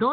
2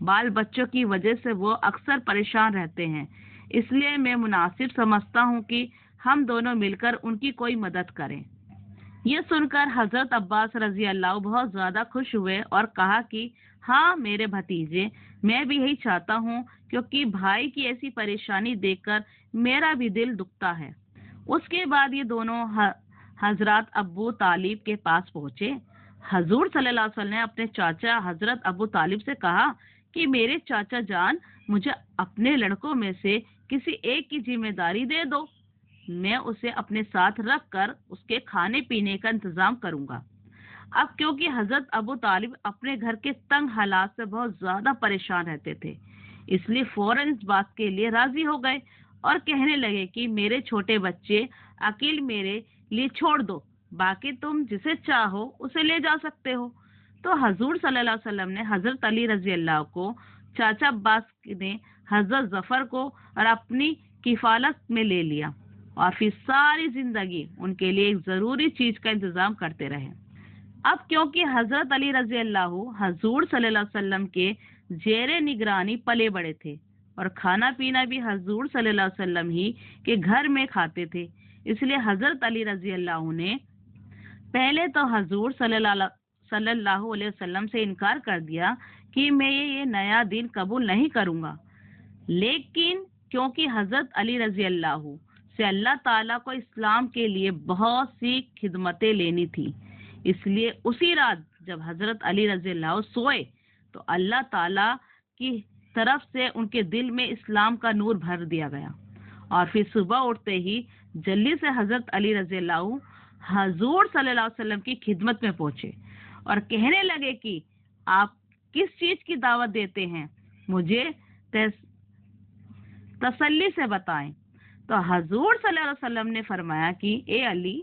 بال بچوں کی وجہ سے وہ اکثر پریشان رہتے ہیں، اس لیے میں مناسب سمجھتا ہوں کہ ہم دونوں مل کر ان کی کوئی مدد کریں۔ یہ سن کر حضرت عباس رضی اللہ بہت زیادہ خوش ہوئے اور کہا کہ ہاں میرے بھتیجے، میں بھی یہی چاہتا ہوں، کیونکہ بھائی کی ایسی پریشانی دیکھ کر میرا بھی دل دکھتا ہے۔ اس کے بعد یہ دونوں حضرات ابو طالب کے پاس پہنچے۔ حضور صلی اللہ علیہ وسلم نے اپنے چاچا حضرت ابو طالب سے کہا کہ میرے چاچا جان، مجھے اپنے لڑکوں میں سے کسی ایک کی ذمہ داری دے دو، میں اسے اپنے ساتھ رکھ کر اس کے کھانے پینے کا انتظام کروں گا۔ اب کیونکہ حضرت ابو طالب اپنے گھر کے تنگ حالات سے بہت زیادہ پریشان رہتے تھے، اس لیے فوراً اس بات کے لیے راضی ہو گئے اور کہنے لگے کہ میرے چھوٹے بچے عقیل میرے لیے چھوڑ دو، باقی تم جسے چاہو اسے لے جا سکتے ہو۔ تو حضور صلی اللہ علیہ وسلم نے حضرت علی رضی اللہ کو، چاچا عباس نے حضرت ظفر کو اور اپنی کفالت میں لے لیا، اور پھر ساری زندگی ان کے لیے ایک ضروری چیز کا انتظام کرتے رہے۔ اب کیونکہ حضرت علی رضی اللہ حضور صلی اللہ علیہ وسلم کے زیر نگرانی پلے بڑے تھے، اور کھانا پینا بھی حضور صلی اللہ علیہ وسلم ہی کے گھر میں کھاتے تھے، اس لیے حضرت علی رضی اللہ نے پہلے تو حضور صلی اللہ علیہ وسلم سے انکار کر دیا کہ میں یہ نیا دین قبول نہیں کروں گا، لیکن کیونکہ حضرت علی رضی اللہ سے اللہ تعالیٰ کو اسلام کے لیے بہت سی خدمتیں لینی تھی، اس لیے اسی رات جب حضرت علی رضی اللہ سوئے تو اللہ تعالیٰ کی طرف سے ان کے دل میں اسلام کا نور بھر دیا گیا، اور پھر صبح اٹھتے ہی جلدی سے حضرت علی رضی اللہ حضور صلی اللہ علیہ وسلم کی خدمت میں پہنچے اور کہنے لگے کہ آپ کس چیز کی دعوت دیتے ہیں، مجھے تسلی سے بتائیں۔ تو حضور صلی اللہ علیہ وسلم نے فرمایا کہ اے علی،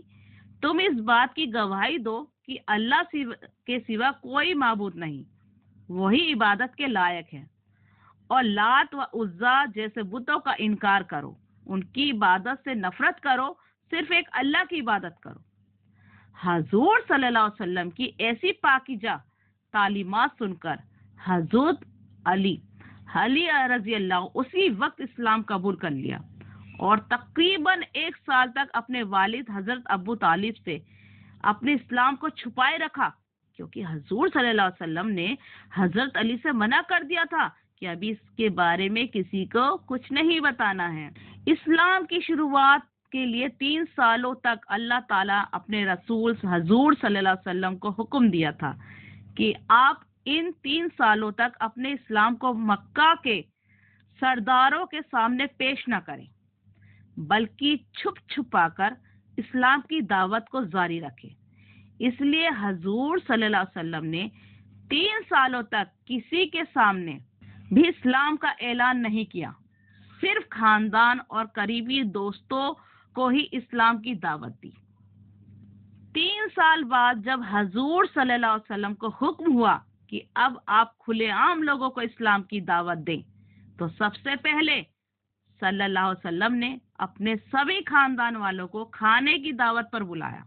تم اس بات کی گواہی دو کہ اللہ کے سوا کوئی معبود نہیں، وہی عبادت کے لائق ہے، اور لات و عزا جیسے بتوں کا انکار کرو، ان کی عبادت سے نفرت کرو، صرف ایک اللہ کی عبادت کرو۔ حضور صلی اللہ علیہ وسلم کی ایسی پاکیزہ تعلیمات سن کر حضرت علی رضی اللہ اسی وقت اسلام قبول کر لیا، اور تقریباً 1 سال تک اپنے والد حضرت ابو طالب سے اپنے اسلام کو چھپائے رکھا، کیونکہ حضور صلی اللہ علیہ وسلم نے حضرت علی سے منع کر دیا تھا کہ ابھی اس کے بارے میں کسی کو کچھ نہیں بتانا ہے۔ اسلام کی شروعات کے لیے 3 سالوں تک اللہ تعالیٰ اپنے رسول حضور صلی اللہ علیہ وسلم کو حکم دیا تھا کہ آپ ان 3 سالوں تک اپنے اسلام کو مکہ کے سرداروں کے سامنے پیش نہ کریں، بلکہ چھپ چھپا کر اسلام کی دعوت کو جاری رکھے۔ اس لیے حضور صلی اللہ علیہ وسلم نے 3 سالوں تک کسی کے سامنے بھی اسلام کا اعلان نہیں کیا، صرف خاندان اور قریبی دوستوں کو ہی اسلام کی دعوت دی۔ 3 سال بعد جب حضور صلی اللہ علیہ وسلم کو حکم ہوا کہ اب آپ کھلے عام لوگوں کو اسلام کی دعوت دیں، تو سب سے پہلے صلی اللہ علیہ وسلم نے اپنے سبھی خاندان والوں کو کھانے کی دعوت پر بلایا،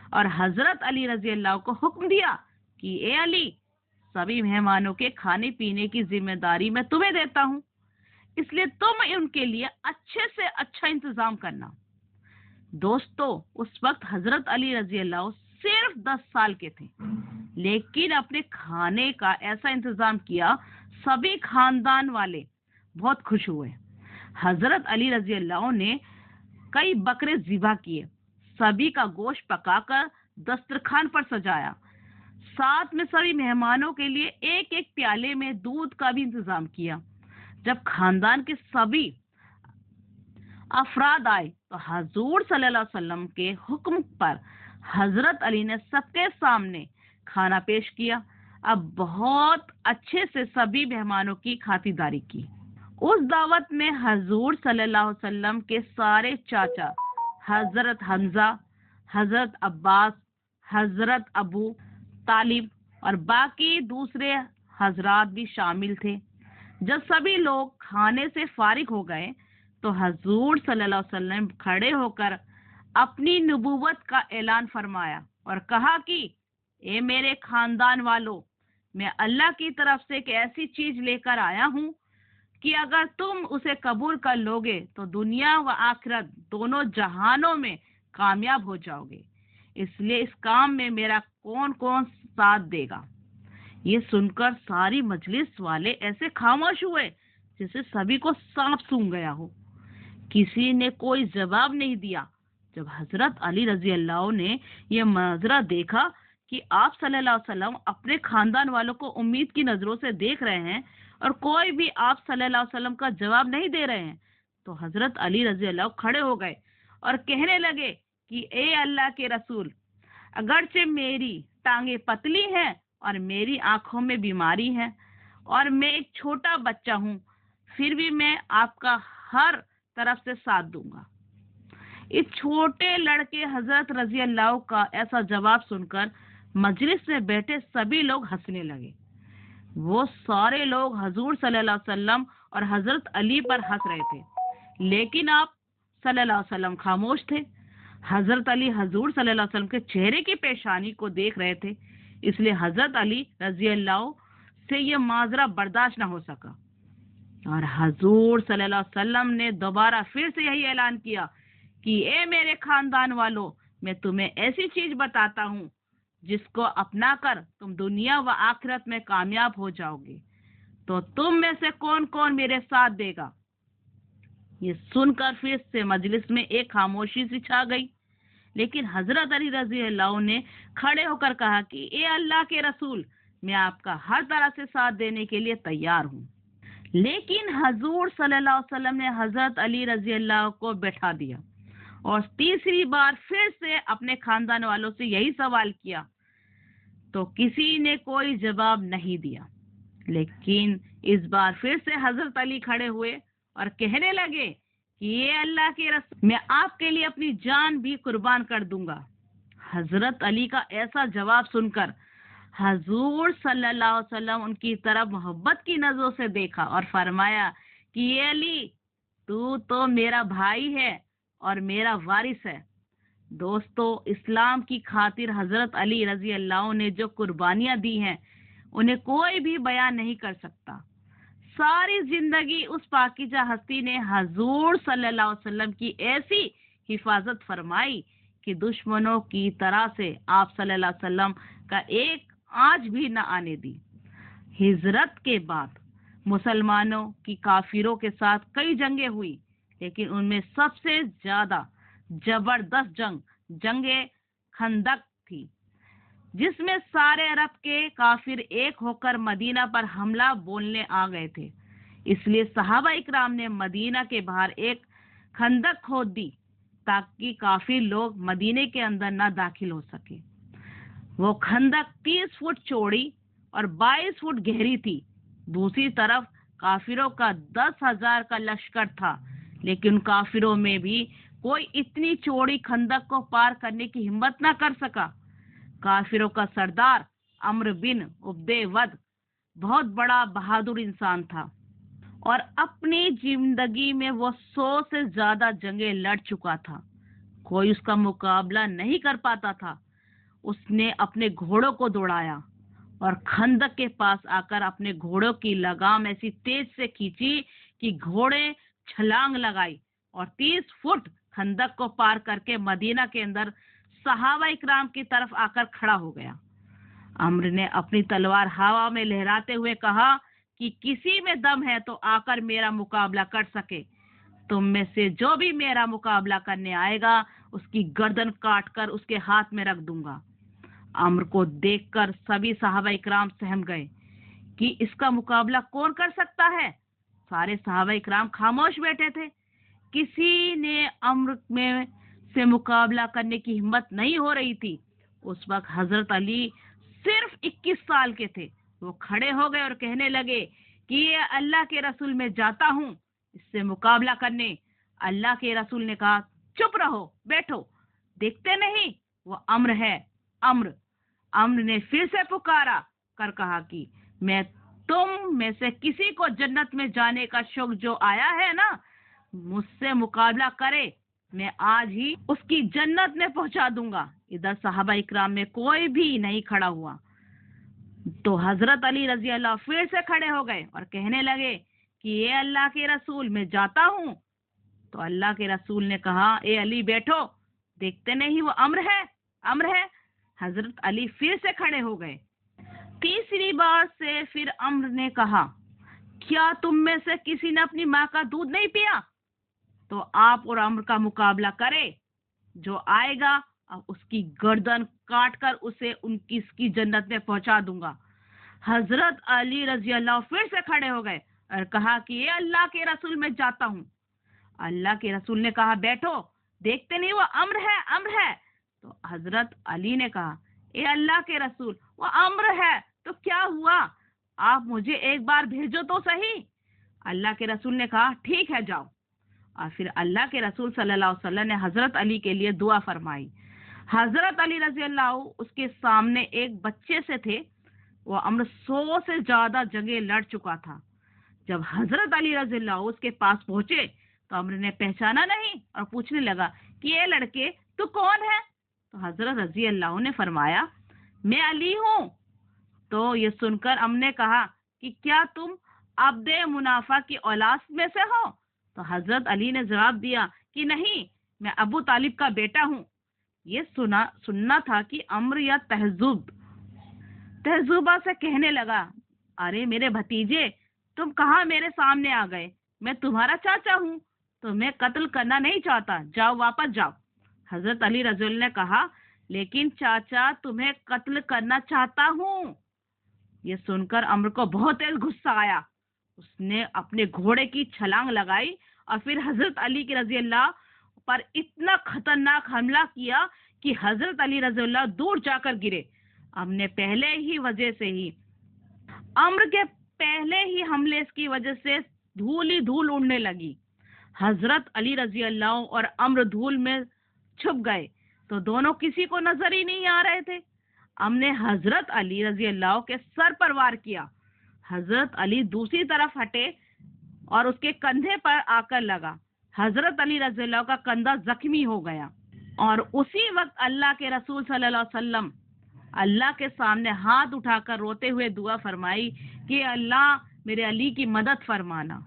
اور حضرت علی رضی اللہ کو حکم دیا کہ اے علی، سبھی مہمانوں کے کھانے پینے کی ذمہ داری میں تمہیں دیتا ہوں، اس لیے تم ان کے لیے اچھے سے اچھا انتظام کرنا۔ دوستو، اس وقت حضرت علی رضی اللہ صرف 10 سال کے تھے، لیکن اپنے کھانے کا ایسا انتظام کیا، سبھی خاندان والے بہت خوش ہوئے۔ حضرت علی رضی اللہ نے کئی بکرے ذبح کیے، سبھی کا گوشت پکا کر دسترخوان پر سجایا، ساتھ میں سبھی مہمانوں کے لیے ایک ایک پیالے میں دودھ کا بھی انتظام کیا۔ جب خاندان کے سبھی افراد آئے تو حضور صلی اللہ علیہ وسلم کے حکم پر حضرت علی نے سب کے سامنے کھانا پیش کیا۔ اب بہت اچھے سے سبھی مہمانوں کی خاطرداری کی۔ اس دعوت میں حضور صلی اللہ علیہ وسلم کے سارے چاچا حضرت حمزہ، حضرت عباس، حضرت ابو طالب اور باقی دوسرے حضرات بھی شامل تھے۔ جب سبھی لوگ کھانے سے فارغ ہو گئے تو حضور صلی اللہ علیہ وسلم کھڑے ہو کر اپنی نبوت کا اعلان فرمایا اور کہا کہ اے میرے خاندان والوں، میں اللہ کی طرف سے ایک ایسی چیز لے کر آیا ہوں کہ اگر تم اسے قبول کر لو گے تو دنیا و آخرت دونوں جہانوں میں کامیاب ہو جاؤ گے، اس لیے اس کام میں میرا کون کون ساتھ دے گا؟ یہ سن کر ساری مجلس والے ایسے خاموش ہوئے جیسے سبھی کو سانپ سونگھ گیا ہو۔ کسی نے کوئی جواب نہیں دیا۔ جب حضرت علی رضی اللہ نے یہ منظرہ دیکھا کہ آپ صلی اللہ علیہ وسلم اپنے خاندان والوں کو امید کی نظروں سے دیکھ رہے ہیں اور کوئی بھی آپ صلی اللہ علیہ وسلم کا جواب نہیں دے رہے ہیں، تو حضرت علی رضی اللہ کھڑے ہو گئے اور کہنے لگے کہ اے اللہ کے رسول، اگرچہ میری ٹانگیں پتلی ہیں اور میری آنکھوں میں بیماری ہے اور میں ایک چھوٹا بچہ ہوں، پھر بھی میں آپ کا ہر طرف سے ساتھ دوں گا۔ اس چھوٹے لڑکے حضرت رضی اللہ کا ایسا جواب سن کر مجلس میں بیٹھے سبھی لوگ ہنسنے لگے۔ وہ سارے لوگ حضور صلی اللہ علیہ وسلم اور حضرت علی پر ہنس رہے تھے، لیکن آپ صلی اللہ علیہ وسلم خاموش تھے۔ حضرت علی حضور صلی اللہ علیہ وسلم کے چہرے کی پیشانی کو دیکھ رہے تھے، اس لیے حضرت علی رضی اللہ سے یہ معذرہ برداشت نہ ہو سکا، اور حضور صلی اللہ علیہ وسلم نے دوبارہ پھر سے یہی اعلان کیا کہ اے میرے خاندان والوں، میں تمہیں ایسی چیز بتاتا ہوں جس کو اپنا کر تم دنیا و آخرت میں کامیاب ہو جاؤ گے، تو تم میں سے کون کون میرے ساتھ دے گا؟ یہ سن کر پھر سے مجلس میں ایک خاموشی سی چھا گئی، لیکن حضرت علی رضی اللہ نے کھڑے ہو کر کہا کہ اے اللہ کے رسول، میں آپ کا ہر طرح سے ساتھ دینے کے لیے تیار ہوں۔ لیکن حضور صلی اللہ علیہ وسلم نے حضرت علی رضی اللہ کو بیٹھا دیا اور تیسری بار پھر سے اپنے خاندان والوں سے یہی سوال کیا، تو کسی نے کوئی جواب نہیں دیا۔ لیکن اس بار پھر سے حضرت علی کھڑے ہوئے اور کہنے لگے کہ یہ اللہ کے رسول، میں آپ کے لیے اپنی جان بھی قربان کر دوں گا۔ حضرت علی کا ایسا جواب سن کر حضور صلی اللہ علیہ وسلم ان کی طرف محبت کی نظروں سے دیکھا اور فرمایا کہ یہ علی، تو میرا بھائی ہے اور میرا وارث ہے۔ دوستو، اسلام کی خاطر حضرت علی رضی اللہ نے جو قربانیاں دی ہیں انہیں کوئی بھی بیان نہیں کر سکتا۔ ساری زندگی اس پاکیزہ ہستی نے حضور صلی اللہ علیہ وسلم کی ایسی حفاظت فرمائی کہ دشمنوں کی طرح سے آپ صلی اللہ علیہ وسلم کا ایک آنچ بھی نہ آنے دی۔ ہجرت کے بعد مسلمانوں کی کافروں کے ساتھ کئی جنگیں ہوئی، لیکن ان میں سب سے زیادہ زبردست جنگ خندق تھی، جس میں سارے عرب کے کافر ایک ہو کر مدینہ پر حملہ بولنے آ گئے تھے۔ اس لیے صحابہ اکرام نے مدینہ کے باہر ایک خندق کھود دی تاکہ کافر لوگ مدینے کے اندر نہ داخل ہو سکے۔ وہ خندق 30 فٹ چوڑی اور 22 فٹ گہری تھی۔ دوسری طرف کافروں کا 10,000 کا لشکر تھا، لیکن کافروں میں بھی کوئی اتنی چوڑی خندق کو پار کرنے کی ہمت نہ کر سکا۔ کافروں کا سردار عمرو بن عبد ود بہت بڑا بہادر انسان تھا اور اپنی زندگی میں وہ 100 سے زیادہ جنگیں لڑ چکا تھا، کوئی اس کا مقابلہ نہیں کر پاتا تھا۔ اس نے اپنے گھوڑوں کو دوڑایا اور خندق کے پاس آ کر اپنے گھوڑوں کی لگام ایسی تیز سے کھینچی کہ گھوڑے چھلانگ لگائی اور 30 فٹ خندق کو پار کر کے مدینہ کے اندر صحابہ اکرام کی طرف آ کر کھڑا ہو گیا۔ عمرو نے اپنی تلوار ہوا میں لہراتے ہوئے کہا کہ کسی میں دم ہے تو آ کر میرا مقابلہ کر سکے، تم میں سے جو بھی میرا مقابلہ کرنے آئے گا اس کی گردن کاٹ کر اس کے ہاتھ میں رکھ دوں گا۔ عمرو کو دیکھ کر سبھی صحابہ اکرام سہم گئے کہ اس کا مقابلہ کون کر سکتا ہے۔ سارے صحابہ اکرام خاموش بیٹھے تھے، کسی نے عمرو میں سے مقابلہ کرنے کی ہمت نہیں ہو رہی تھی۔ اس وقت حضرت علی صرف 21 سال کے تھے۔ وہ کھڑے ہو گئے اور کہنے لگے کہ یہ اللہ کے رسول، میں جاتا ہوں اس سے مقابلہ کرنے۔ اللہ کے رسول نے کہا، چپ رہو، بیٹھو، دیکھتے نہیں وہ عمرو ہے، عمرو۔ عمرو نے پھر سے پکارا کر کہا کہ میں تم میں سے کسی کو جنت میں جانے کا شوق جو آیا ہے نا، مجھ سے مقابلہ کرے، میں آج ہی اس کی جنت میں پہنچا دوں گا۔ ادھر صحابہ اکرام میں کوئی بھی نہیں کھڑا ہوا۔ تو حضرت علی رضی اللہ پھر سے کھڑے ہو گئے اور کہنے لگے کہ اے اللہ کے رسول میں جاتا ہوں. تو اللہ کے رسول نے کہا اے علی بیٹھو، دیکھتے نہیں وہ امر ہے. حضرت علی پھر سے کھڑے ہو گئے. تیسری بار سے پھر امر نے کہا کیا تم میں سے کسی نے اپنی ماں کا دودھ نہیں پیا؟ تو آپ اور امر کا مقابلہ کرے، جو آئے گا اس کی گردن کاٹ کر اسے اس کی جنت میں پہنچا دوں گا. حضرت علی رضی اللہ پھر سے کھڑے ہو گئے اور کہا کہ اے اللہ کے رسول میں جاتا ہوں. اللہ کے رسول نے کہا بیٹھو، دیکھتے نہیں وہ امر ہے. تو حضرت علی نے کہا اے اللہ کے رسول وہ امر ہے تو کیا ہوا؟ آپ مجھے ایک بار بھیجو تو صحیح. اللہ کے رسول نے کہا ٹھیک ہے جاؤ. اور پھر اللہ کے رسول صلی اللہ علیہ وسلم نے حضرت علی کے لیے دعا فرمائی. حضرت علی رضی اللہ اس کے سامنے ایک بچے سے تھے. وہ امر 100 سے زیادہ جگہ لڑ چکا تھا. جب حضرت علی رضی اللہ اس کے پاس پہنچے تو امر نے پہچانا نہیں اور پوچھنے لگا کہ اے لڑکے تو کون ہے؟ تو حضرت رضی اللہ نے فرمایا میں علی ہوں. تو یہ سن کر امر نے کہا کہ کیا تم عبد منافع کی اولاد میں سے ہو؟ تو حضرت علی نے جواب دیا کہ نہیں، میں ابو طالب کا بیٹا ہوں. یہ سننا تھا کہ امر یا تہذوبہ سے کہنے لگا ارے میرے بھتیجے، تم کہاں میرے سامنے آ گئے؟ میں تمہارا چاچا ہوں، تمہیں قتل کرنا نہیں چاہتا، جاؤ واپس جاؤ. حضرت علی رضی اللہ نے کہا لیکن چاچا تمہیں قتل کرنا چاہتا ہوں. یہ سن کر امر کو بہت تیز غصہ آیا. اس نے اپنے گھوڑے کی چھلانگ لگائی اور پھر حضرت علی کی رضی اللہ پر اتنا خطرناک حملہ کیا کہ حضرت علی رضی اللہ دور جا کر گرے. امر کے پہلے ہی حملے کی وجہ سے دھول ہی دھول اڑنے لگی. حضرت علی رضی اللہ اور امر دھول میں چھپ گئے تو دونوں کسی کو نظر ہی نہیں آ رہے تھے. امر نے حضرت علی رضی اللہ کے سر پر وار کیا. حضرت علی دوسری طرف ہٹے اور اس کے کندھے پر آ کر لگا. حضرت علی رضی اللہ کا کندھا زخمی ہو گیا اور اسی وقت اللہ کے رسول صلی اللہ علیہ وسلم اللہ کے سامنے ہاتھ اٹھا کر روتے ہوئے دعا فرمائی کہ اللہ میرے علی کی مدد فرمانا.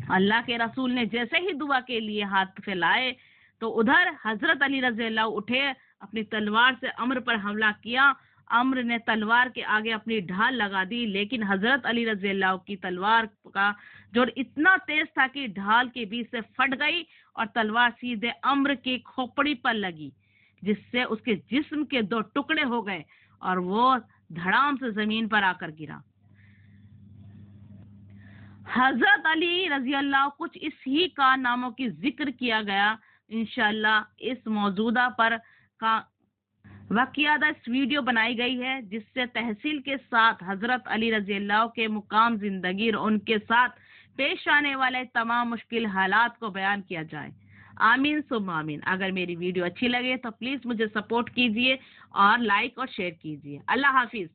اللہ کے رسول نے جیسے ہی دعا کے لیے ہاتھ پھیلائے تو ادھر حضرت علی رضی اللہ اٹھے، اپنی تلوار سے امر پر حملہ کیا. امر نے تلوار کے آگے اپنی ڈھال لگا دی، لیکن حضرت علی رضی اللہ کی تلوار کا جوڑ اتنا تیز تھا کہ ڈھال کے بیچ سے پھٹ گئی اور تلوار سیدھے امر کی کھوپڑی پر لگی، جس سے اس کے جسم کے 2 ٹکڑے ہو گئے اور وہ دھڑام سے زمین پر آ کر گرا. حضرت علی رضی اللہ کچھ اس ہی کارناموں کی ذکر کیا گیا. انشاءاللہ اس موضوع پر واقعات اس ویڈیو بنائی گئی ہے جس سے تحصیل کے ساتھ حضرت علی رضی اللہ کے مقام زندگی اور ان کے ساتھ پیش آنے والے تمام مشکل حالات کو بیان کیا جائے. آمین ثم آمین. اگر میری ویڈیو اچھی لگے تو پلیز مجھے سپورٹ کیجیے اور لائک اور شیئر کیجیے. اللہ حافظ.